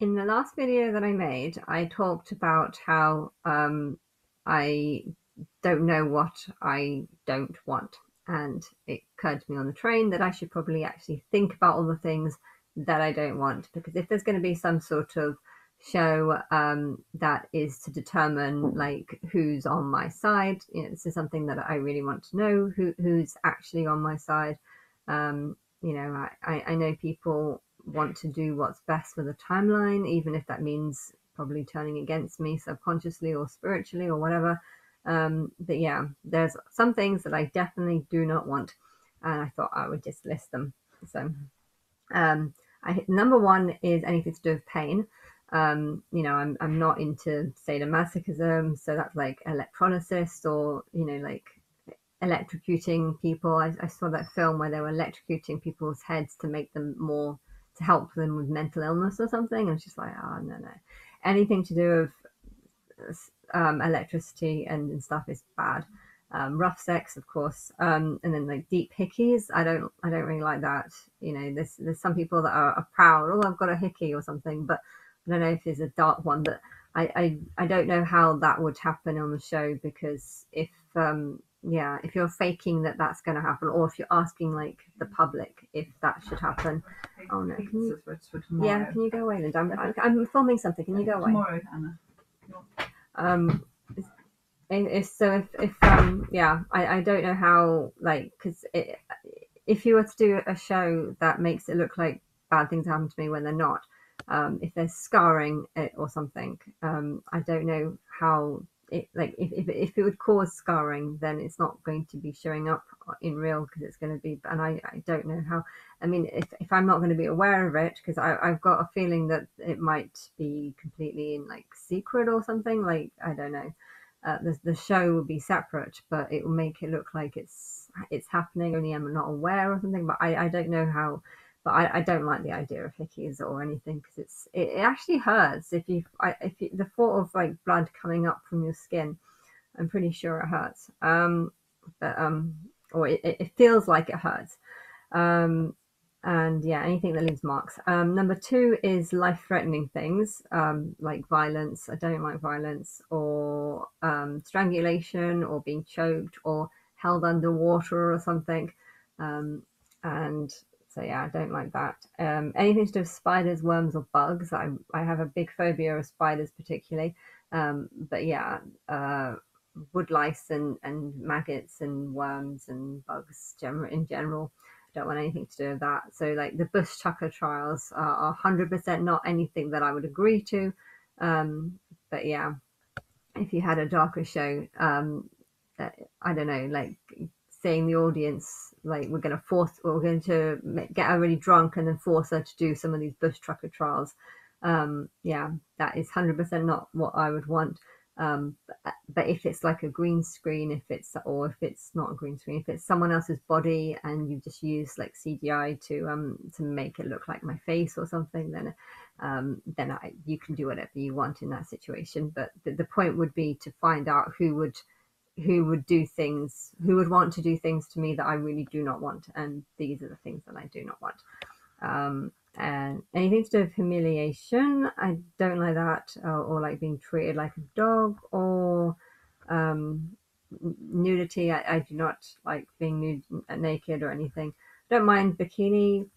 In the last video that I made, I talked about how I don't know what I don't want. And it occurred to me on the train that I should probably actually think about all the things that I don't want. Because if there's going to be some sort of show that is to determine like who's on my side, this is something that I really want to know who's actually on my side. I know people want to do what's best for the timeline, even if that means probably turning against me subconsciously or spiritually or whatever. But yeah, there's some things that I definitely do not want, and I thought I would just list them. So, number one is anything to do with pain. I'm not into sadomasochism, so that's like electrolysis or like electrocuting people. I saw that film where they were electrocuting people's heads to make them more, to help them with mental illness or something. I was just like, oh no, no, anything to do with electricity and stuff is bad. Rough sex, of course, and then like deep hickeys. I don't really like that. There's some people that are proud. Oh, I've got a hickey or something, but I don't know if it's a dark one. But I don't know how that would happen on the show, because if you're faking that that's going to happen, or if you're asking like the public if that should happen. Oh no, can you go away, Linda? I'm filming something. Can you go away? Tomorrow, Anna. Um, I don't know how, like, because if you were to do a show that makes it look like bad things happen to me when they're not, if there's scarring or something, I don't know how it, like, if it would cause scarring, then it's not going to be showing up in real, because it's going to be, and I don't know how. I mean, if I'm not going to be aware of it, because I've got a feeling that it might be completely in like secret or something, like, I don't know. The show will be separate, but it will make it look like it's happening, only I'm not aware or something. But I don't know how. But I don't like the idea of hickeys or anything, because it actually hurts the thought of like blood coming up from your skin. I'm pretty sure it hurts. But or it feels like it hurts. And yeah, anything that leaves marks. Number two is life-threatening things, like violence. I don't like violence, or strangulation, or being choked, or held underwater or something. And so yeah, I don't like that. Anything to do with spiders, worms, or bugs. I have a big phobia of spiders particularly. But yeah, wood lice and maggots and worms and bugs in general. Don't want anything to do with that. So like the bush tucker trials are 100% not anything that I would agree to. But yeah, if you had a darker show, I don't know, like saying the audience, like, we're going to get her really drunk and then force her to do some of these bush trucker trials. Yeah, that is 100% not what I would want. But if it's like a green screen, or if it's not a green screen, if it's someone else's body and you just use like CGI to make it look like my face or something, then you can do whatever you want in that situation. But the point would be to find out who would want to do things to me that I really do not want, and these are the things that I do not want. And anything to do with humiliation, I don't like that, or like being treated like a dog, or nudity. I do not like being naked or anything. Don't mind bikini.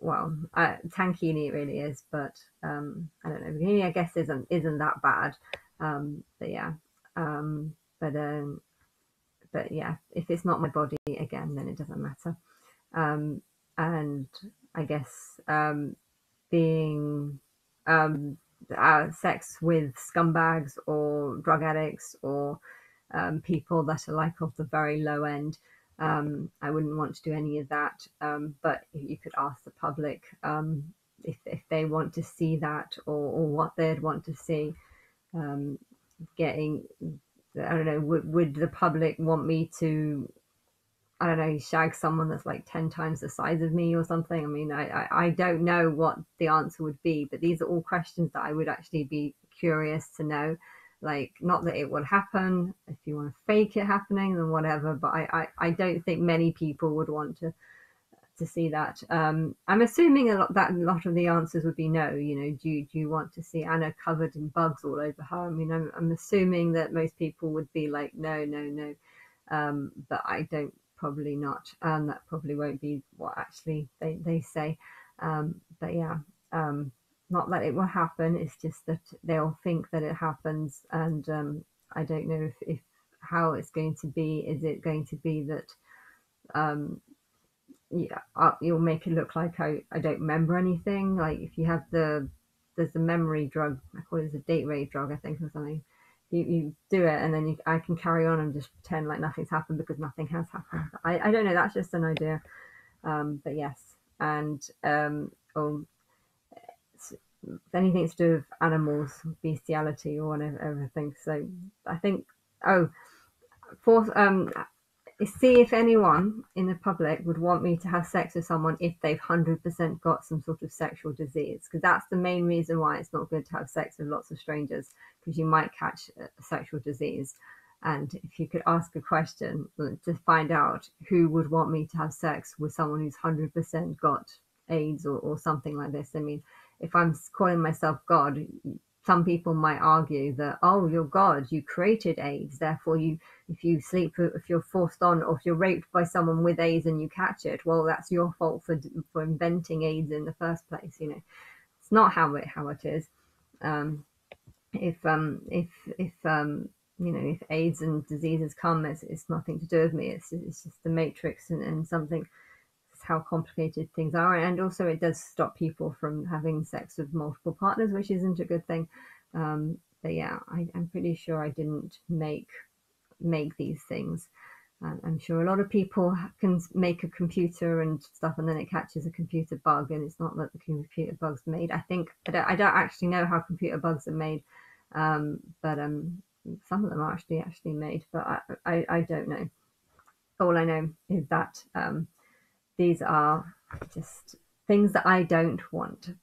Well, tankini it really is, but I don't know. Bikini, I guess, isn't that bad. But yeah, but but yeah, if it's not my body, again, then it doesn't matter. And I guess being sex with scumbags or drug addicts, or people that are like of the very low end. I wouldn't want to do any of that. But you could ask the public if they want to see that, or what they'd want to see. Getting, I don't know, would the public want me to, I don't know, shag someone that's like 10 times the size of me or something? I mean, I don't know what the answer would be, but these are all questions that I would actually be curious to know. Like, not that it would happen. If you want to fake it happening, then whatever. But I don't think many people would want to to see that. I'm assuming a lot of the answers would be no. You know, do you want to see Anna covered in bugs all over her? I mean, I'm assuming that most people would be like, no, no, no. But I don't, probably not. That probably won't be what actually they say. But yeah, not that it will happen. It's just that they'll think that it happens, and I don't know if how it's going to be. Is it going to be that um, yeah, you'll make it look like I don't remember anything. Like if you have there's a memory drug, I call it a date rape drug, I think, or something. You do it, and then I can carry on and just pretend like nothing's happened because nothing has happened. I don't know. That's just an idea. But yes, and or anything to do with animals, bestiality, or whatever, everything. So I think. Oh, fourth. See if anyone in the public would want me to have sex with someone if they've 100% got some sort of sexual disease, because that's the main reason why it's not good to have sex with lots of strangers, because you might catch a sexual disease. And if you could ask a question to find out who would want me to have sex with someone who's 100% got AIDS or something like this. I mean, if I'm calling myself God, some people might argue that, oh, you're God, you created AIDS, therefore you, if you sleep, if you're forced on, or if you're raped by someone with AIDS and you catch it, well, that's your fault for inventing AIDS in the first place. You know, it's not how it is. Um, if you know, if AIDS and diseases come, it's nothing to do with me. It's just the matrix, and something. It's how complicated things are, and also it does stop people from having sex with multiple partners, which isn't a good thing. But yeah, I'm pretty sure I didn't make these things. I'm sure a lot of people can make a computer and stuff, and then it catches a computer bug, and it's not that the computer bug's made. I think I don't actually know how computer bugs are made, but some of them are actually made, but I don't know. All I know is that these are just things that I don't want.